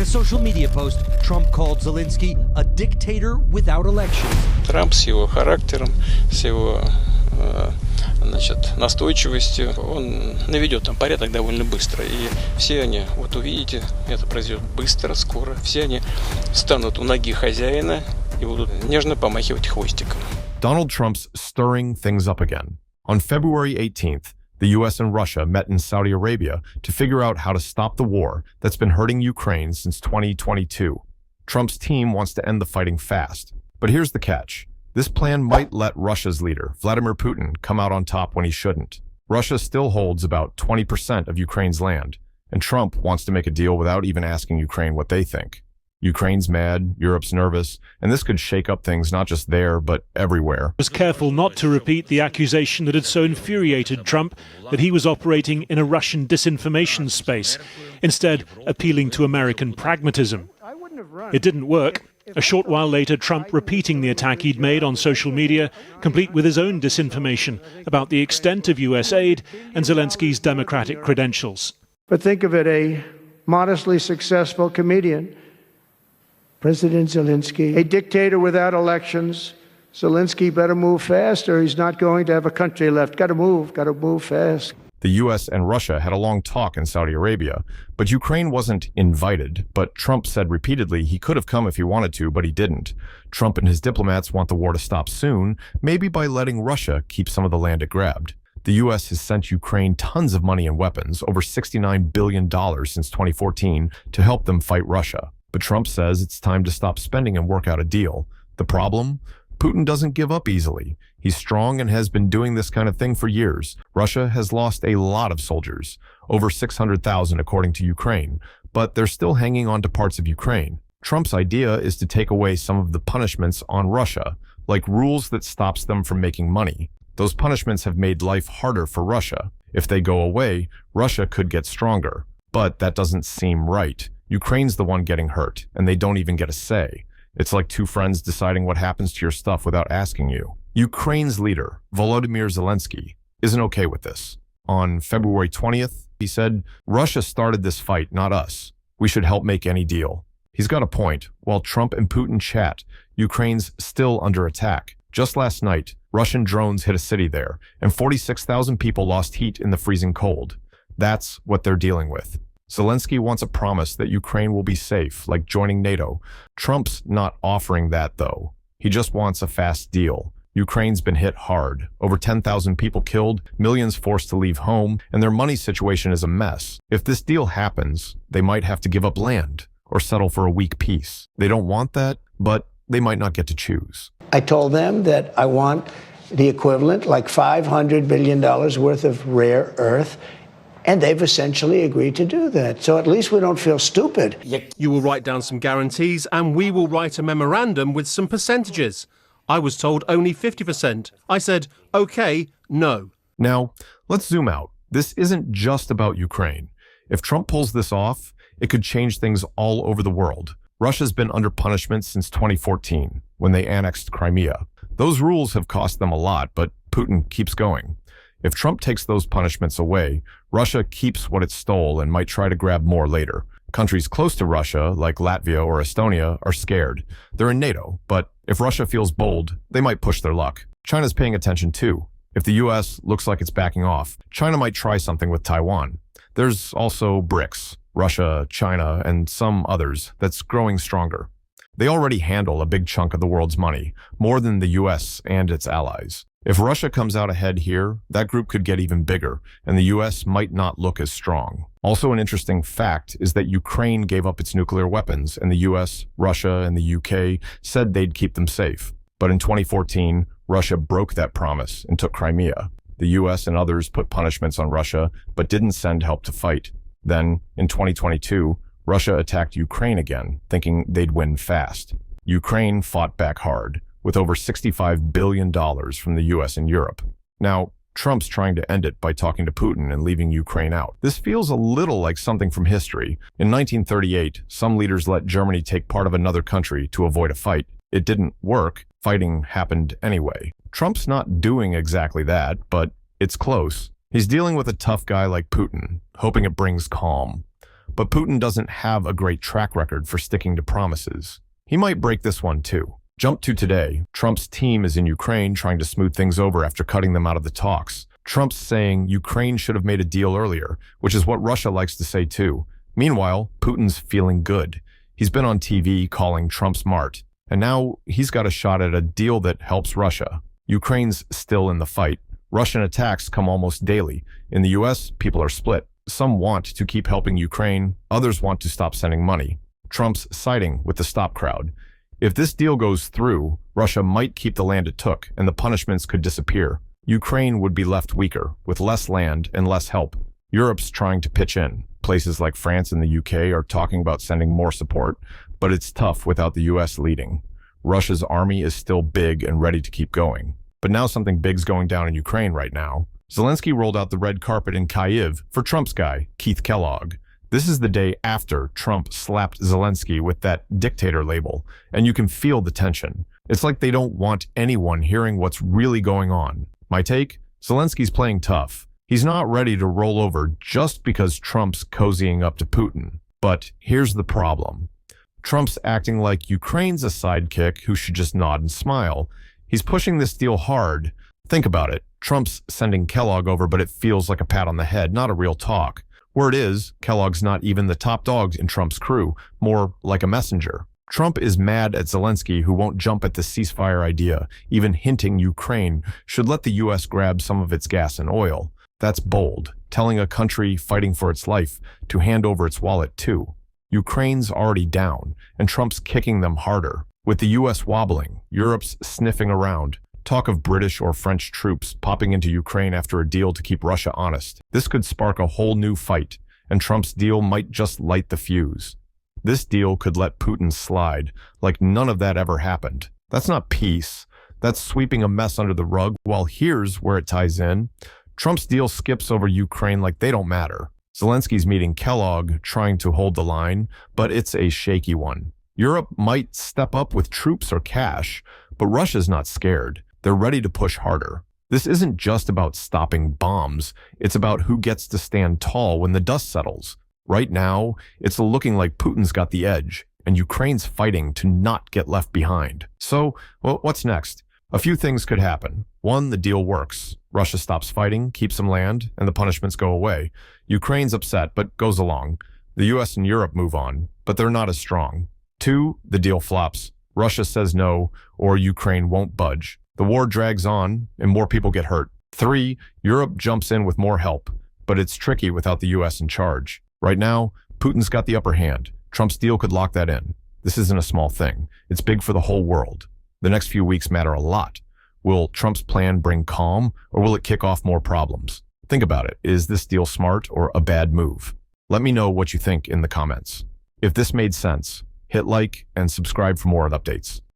a social media post, Trump called Zelensky a dictator without elections. Трамп с его характером, с его настойчивостью, он наведет там порядок довольно быстро. И все они, вот увидите, это произойдет быстро, скоро. Все они станут у ноги хозяина и будут нежно помахивать хвостиком. Donald Trump's stirring things up again. On February 18th, the U.S. and Russia met in Saudi Arabia to figure out how to stop the war that's been hurting Ukraine since 2022. Trump's team wants to end the fighting fast. But here's the catch. This plan might let Russia's leader, Vladimir Putin, come out on top when he shouldn't. Russia still holds about 20% of Ukraine's land, and Trump wants to make a deal without even asking Ukraine what they think. Ukraine's mad, Europe's nervous, and this could shake up things not just there, but everywhere. Was careful not to repeat the accusation that had so infuriated Trump that he was operating in a Russian disinformation space, instead appealing to American pragmatism. It didn't work. A short while later, Trump repeating the attack he'd made on social media, complete with his own disinformation about the extent of US aid and Zelensky's democratic credentials. But think of it, a modestly successful comedian, President Zelensky, a dictator without elections. Zelensky better move fast or he's not going to have a country left. Got to move fast. The U.S. and Russia had a long talk in Saudi Arabia, but Ukraine wasn't invited. But Trump said repeatedly he could have come if he wanted to, but he didn't. Trump and his diplomats want the war to stop soon, maybe by letting Russia keep some of the land it grabbed. The U.S. has sent Ukraine tons of money and weapons, over $69 billion since 2014, to help them fight Russia. But Trump says it's time to stop spending and work out a deal. The problem? Putin doesn't give up easily. He's strong and has been doing this kind of thing for years. Russia has lost a lot of soldiers, over 600,000 according to Ukraine, but they're still hanging on to parts of Ukraine. Trump's idea is to take away some of the punishments on Russia, like rules that stops them from making money. Those punishments have made life harder for Russia. If they go away, Russia could get stronger. But that doesn't seem right. Ukraine's the one getting hurt, and they don't even get a say. It's like two friends deciding what happens to your stuff without asking you. Ukraine's leader, Volodymyr Zelensky, isn't okay with this. On February 20th, he said, "Russia started this fight, not us. We should help make any deal." He's got a point. While Trump and Putin chat, Ukraine's still under attack. Just last night, Russian drones hit a city there, and 46,000 people lost heat in the freezing cold. That's what they're dealing with. Zelensky wants a promise that Ukraine will be safe, like joining NATO. Trump's not offering that, though. He just wants a fast deal. Ukraine's been hit hard. Over 10,000 people killed, millions forced to leave home, and their money situation is a mess. If this deal happens, they might have to give up land or settle for a weak peace. They don't want that, but they might not get to choose. I told them that I want the equivalent, like $500 billion worth of rare earth, and they've essentially agreed to do that. So at least we don't feel stupid. You will write down some guarantees, and we will write a memorandum with some percentages. I was told only 50%. I said, okay, no. Now, let's zoom out. This isn't just about Ukraine. If Trump pulls this off, it could change things all over the world. Russia's been under punishment since 2014, when they annexed Crimea. Those rules have cost them a lot, but Putin keeps going. If Trump takes those punishments away, Russia keeps what it stole and might try to grab more later. Countries close to Russia, like Latvia or Estonia, are scared. They're in NATO, but if Russia feels bold, they might push their luck. China's paying attention too. If the US looks like it's backing off, China might try something with Taiwan. There's also BRICS, Russia, China, and some others that's growing stronger. They already handle a big chunk of the world's money, more than the US and its allies. If Russia comes out ahead here, that group could get even bigger, and the US might not look as strong. Also, an interesting fact is that Ukraine gave up its nuclear weapons, and the US, Russia, and the UK said they'd keep them safe. But in 2014, Russia broke that promise and took Crimea. The US and others put punishments on Russia, but didn't send help to fight. Then, in 2022, Russia attacked Ukraine again, thinking they'd win fast. Ukraine fought back hard, with over $65 billion from the US and Europe. Now, Trump's trying to end it by talking to Putin and leaving Ukraine out. This feels a little like something from history. In 1938, some leaders let Germany take part of another country to avoid a fight. It didn't work. Fighting happened anyway. Trump's not doing exactly that, but it's close. He's dealing with a tough guy like Putin, hoping it brings calm. but Putin doesn't have a great track record for sticking to promises. He might break this one too. Jump to today. Trump's team is in Ukraine trying to smooth things over after cutting them out of the talks. Trump's saying Ukraine should have made a deal earlier, which is what Russia likes to say too. Meanwhile, Putin's feeling good. He's been on TV calling Trump smart, and now he's got a shot at a deal that helps Russia. Ukraine's still in the fight. Russian attacks come almost daily. In the US, people are split. Some want to keep helping Ukraine, others want to stop sending money. Trump's siding with the stop crowd. If this deal goes through, Russia might keep the land it took, and the punishments could disappear. Ukraine would be left weaker, with less land and less help. Europe's trying to pitch in. Places like France and the UK are talking about sending more support, but it's tough without the US leading. Russia's army is still big and ready to keep going. But now something big's going down in Ukraine right now. Zelensky rolled out the red carpet in Kyiv for Trump's guy, Keith Kellogg. This is the day after Trump slapped Zelensky with that dictator label, and you can feel the tension. It's like they don't want anyone hearing what's really going on. My take? Zelensky's playing tough. He's not ready to roll over just because Trump's cozying up to Putin. But here's the problem. Trump's acting like Ukraine's a sidekick who should just nod and smile. He's pushing this deal hard. Think about it. Trump's sending Kellogg over, but it feels like a pat on the head, not a real talk. Word is, Kellogg's not even the top dog in Trump's crew, more like a messenger. Trump is mad at Zelensky, who won't jump at the ceasefire idea, even hinting Ukraine should let the US grab some of its gas and oil. That's bold, telling a country fighting for its life to hand over its wallet too. Ukraine's already down, and Trump's kicking them harder. With the US wobbling, Europe's sniffing around, talk of British or French troops popping into Ukraine after a deal to keep Russia honest. This could spark a whole new fight, and Trump's deal might just light the fuse. This deal could let Putin slide, like none of that ever happened. That's not peace. That's sweeping a mess under the rug. While here's where it ties in. Trump's deal skips over Ukraine like they don't matter. Zelensky's meeting Kellogg, trying to hold the line, but it's a shaky one. Europe might step up with troops or cash, but Russia's not scared. They're ready to push harder. This isn't just about stopping bombs. It's about who gets to stand tall when the dust settles. Right now, it's looking like Putin's got the edge, and Ukraine's fighting to not get left behind. So, well, what's next? A few things could happen. One, the deal works. Russia stops fighting, keeps some land, and the punishments go away. Ukraine's upset, but goes along. The US and Europe move on, but they're not as strong. Two, the deal flops. Russia says no, or Ukraine won't budge. The war drags on, and more people get hurt. Three, Europe jumps in with more help, but it's tricky without the US in charge. Right now, Putin's got the upper hand. Trump's deal could lock that in. This isn't a small thing. It's big for the whole world. The next few weeks matter a lot. Will Trump's plan bring calm, or will it kick off more problems? Think about it. Is this deal smart or a bad move? Let me know what you think in the comments. If this made sense, hit like and subscribe for more updates.